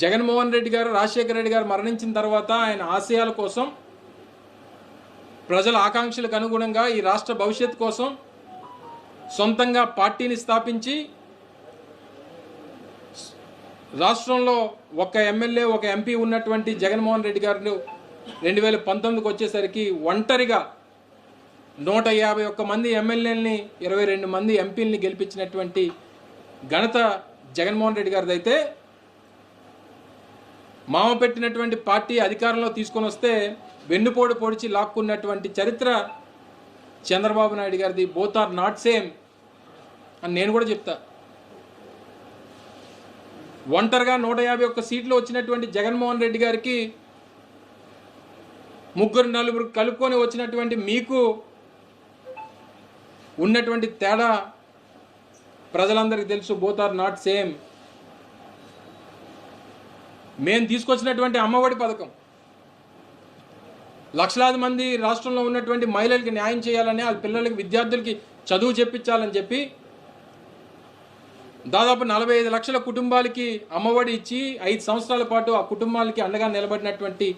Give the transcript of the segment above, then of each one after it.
జగన్మోహన్ రెడ్డి గారు, రాజశేఖర రెడ్డి గారు మరణించిన తర్వాత ఆయన ఆశయాల కోసం, ప్రజల ఆకాంక్షలకు అనుగుణంగా ఈ రాష్ట్ర భవిష్యత్తు కోసం సొంతంగా పార్టీని స్థాపించి రాష్ట్రంలో ఒక ఎమ్మెల్యే, ఒక ఎంపీ ఉన్నటువంటి జగన్మోహన్ రెడ్డి గారు 2019కి వచ్చేసరికి ఒంటరిగా 151 మంది ఎమ్మెల్యేలని, 22 మంది ఎంపీలని గెలిపించినటువంటి ఘనత జగన్మోహన్ రెడ్డి గారిది. అయితే మామ పెట్టినటువంటి పార్టీ అధికారంలో తీసుకొని వస్తే వెన్నుపోటు పొడిచి లాక్కున్నటువంటి చరిత్ర చంద్రబాబు నాయుడు గారిది. బోత్ ఆర్ నాట్ సేమ్ అని నేను కూడా చెప్తా. ఒంటరిగా 151 సీట్లు వచ్చినటువంటి జగన్మోహన్ రెడ్డి గారికి 3-4 కలుపుకొని వచ్చినటువంటి మీకు ఉన్నటువంటి తేడా ప్రజలందరికీ తెలుసు. Both are not same. మేము తీసుకొచ్చినటువంటి అమ్మఒడి పథకం లక్షలాది మంది రాష్ట్రంలో ఉన్నటువంటి మహిళలకి న్యాయం చేయాలని, వాళ్ళ పిల్లలకి, విద్యార్థులకి చదువు చెప్పించాలని చెప్పి దాదాపు 45 లక్షల కుటుంబాలకి అమ్మఒడి ఇచ్చి 5 సంవత్సరాల పాటు ఆ కుటుంబాలకి అండగా నిలబడినటువంటి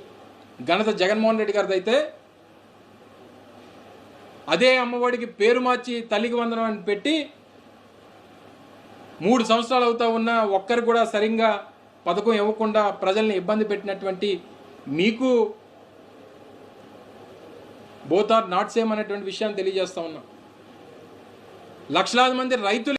ఘనత జగన్మోహన్ రెడ్డి గారిది. అయితే అదే అమ్మఒడికి పేరు మార్చి తల్లికి వందనం అని పెట్టి 3 సంవత్సరాలు అవుతా ఉన్నా ఒక్కరికి కూడా సరిగ్గా పథకం ఇవ్వకుండా ప్రజల్ని ఇబ్బంది పెట్టినటువంటి మీకు బోత్ ఆర్ నాట్ సేమ్ అనేటువంటి విషయాన్ని తెలియజేస్తా ఉన్నాం. లక్షలాది మంది రైతులు